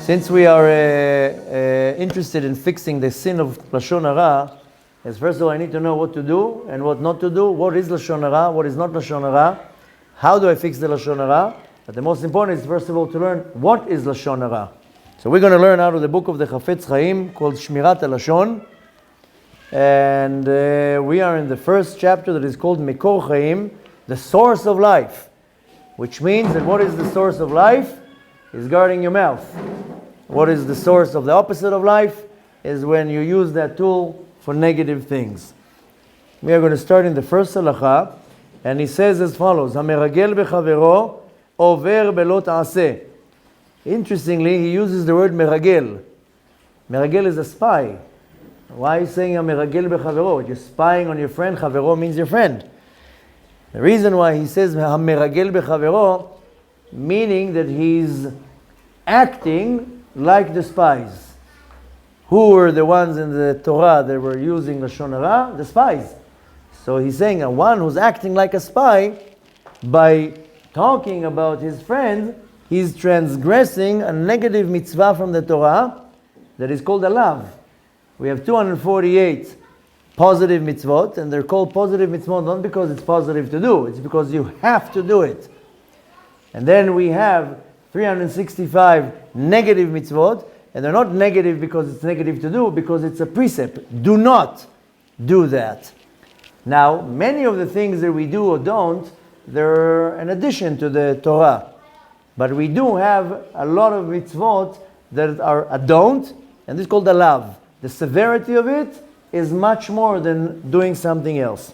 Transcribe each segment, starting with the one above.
Since we are interested in fixing the sin of Lashon Harah, as first of all I need to know what to do and what not to do. What is Lashon Harah? What is not Lashon Harah? How do I fix the Lashon Harah? But the most important is first of all to learn what is Lashon Harah. So we're going to learn out of the book of the Chafetz Chaim called Shmiras Halashon. And we are in the first chapter that is called Mekor Chaim, the source of life. Which means that what is the source of life? Is guarding your mouth. What is the source of the opposite of life? Is when you use that tool for negative things. We are going to start in the first halacha, and he says as follows: "Hameragel bechavero over belo ta'aseh." Interestingly, he uses the word meragel. Meragel is a spy. Why are you saying hameragel bechavero? You're spying on your friend. Chavero means your friend. The reason why he says hameragel bechavero, meaning that he's acting like the spies. Who were the ones in the Torah that were using Lashon Harah? The spies. So he's saying one who's acting like a spy, by talking about his friend, he's transgressing a negative mitzvah from the Torah that is called a lav. We have 248 positive mitzvot, and they're called positive mitzvot not because it's positive to do, it's because you have to do it. And then we have 365 negative mitzvot, and they're not negative because it's negative to do, because it's a precept. Do not do that. Now, many of the things that we do or don't, they're an addition to the Torah. But we do have a lot of mitzvot that are a don't, and this is called a lav. The severity of it is much more than doing something else.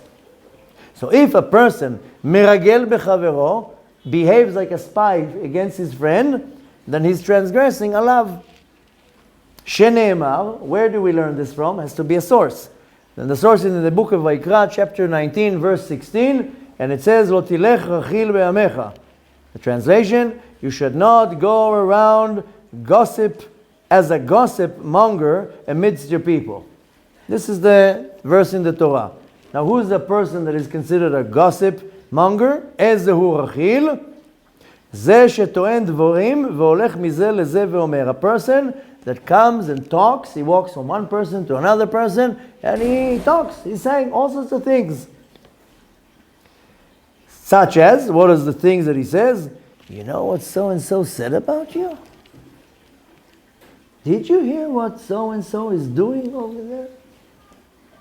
So if a person meragel bechavero, behaves like a spy against his friend, then he's transgressing a lav. Shene'emar, where do we learn this from? Has to be a source. Then the source is in the book of Vayikra, chapter 19, verse 16, and it says, "Lo tilech rachil be'amecha." The translation: you should not go around gossip as a gossip monger amidst your people. This is the verse in the Torah. Now, who is the person that is considered a gossip monger? Ezehu rachil, ze shetoen dvorim veolech mize leze veomer. A person that comes and talks, he walks from one person to another person, and he talks. He's saying all sorts of things. Such as, what is the things that he says? You know what so-and-so said about you? Did you hear what so-and-so is doing over there?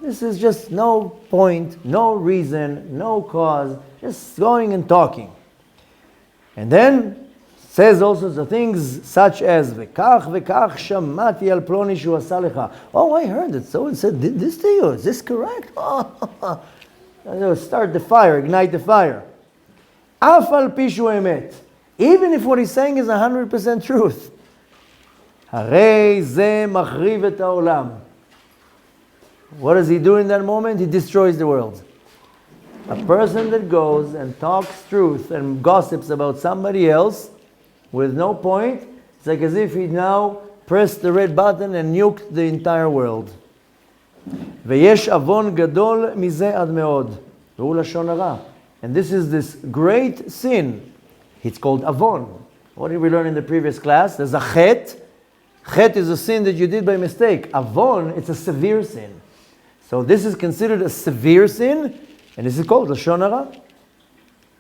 This is just no point, no reason, no cause, just going and talking. And then says all sorts of things such as "V'kach v'kach shamati al ploni shu asa lecha." Oh, I heard that so and said did this to you. Is this correct? Oh, start the fire, ignite the fire. Af al pi shu emet. Even if what he's saying is 100% truth. Harei ze machriv et haolam. What does he do in that moment? He destroys the world. A person that goes and talks truth and gossips about somebody else with no point, it's like as if he now pressed the red button and nuked the entire world. Veyesh avon gadol mize ad meod. Hu lashon harah. And this is this great sin. It's called avon. What did we learn in the previous class? There's a chet. Chet is a sin that you did by mistake. Avon, it's a severe sin. So this is considered a severe sin, and this is called Lashon Harah.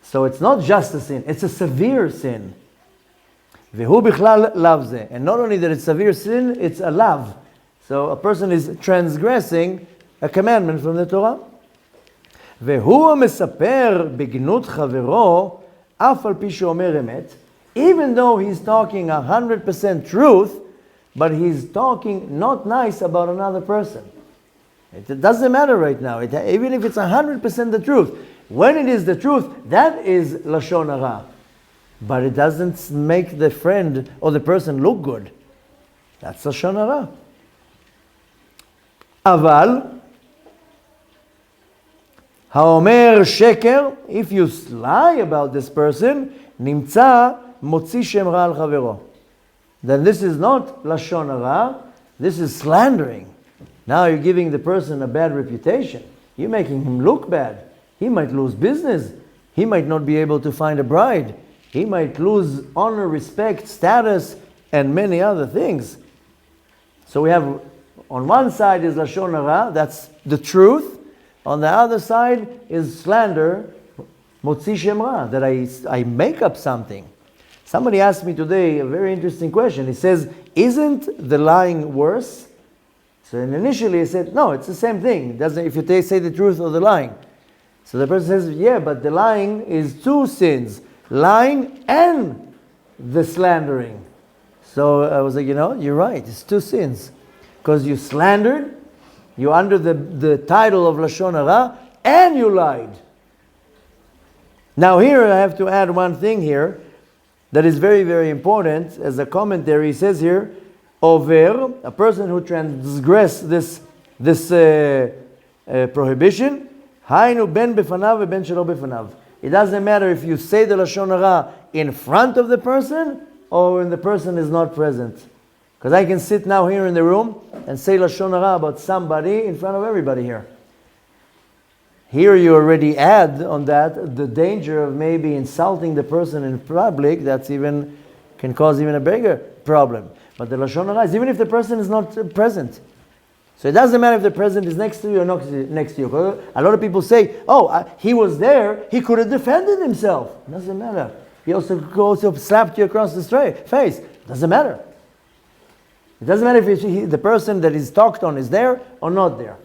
So it's not just a sin, it's a severe sin. Vehu bichlal lav ze. And not only that it's severe sin, it's a lav. So a person is transgressing a commandment from the Torah. Vehu mesaper b'gnut chavero, af al pi sheomer emet. Even though he's talking 100% truth, but he's talking not nice about another person. It doesn't matter right now, even if it's 100% the truth. When it is the truth, that is Lashon Harah. But it doesn't make the friend or the person look good. That's Lashon Harah. Aval, haomer sheker, if you lie about this person, nimtza motzi shem ra al chavero. Then this is not Lashon Harah, this is slandering. Now you're giving the person a bad reputation. You're making him look bad. He might lose business. He might not be able to find a bride. He might lose honor, respect, status and many other things. So we have, on one side is Lashon Harah, that's the truth. On the other side is slander, Motzi Shem Ra, that I make up something. Somebody asked me today a very interesting question. He says, isn't the lying worse? So initially he said, no, it's the same thing. It doesn't, if you say the truth or the lying. So the person says, yeah, but the lying is two sins. Lying and the slandering. So I was like, you're right, it's two sins. Because you slandered, you're under the title of Lashon Harah, and you lied. Now here I have to add one thing here that is very, very important. As a commentary, he says here, over, a person who transgress this prohibition, hainu ben befanav ben shelo befanav. It doesn't matter if you say the Lashon Harah in front of the person or when the person is not present. Because I can sit now here in the room and say Lashon Harah about somebody in front of everybody here. Here you already add on that the danger of maybe insulting the person in public. That's even can cause even a bigger problem. But the Lashon Harah is even if the person is not present. So it doesn't matter if the person is next to you or not next to you. A lot of people say, he was there, he could have defended himself. It doesn't matter. He also slapped you across the face. It doesn't matter. It doesn't matter if the person that is talked on is there or not there.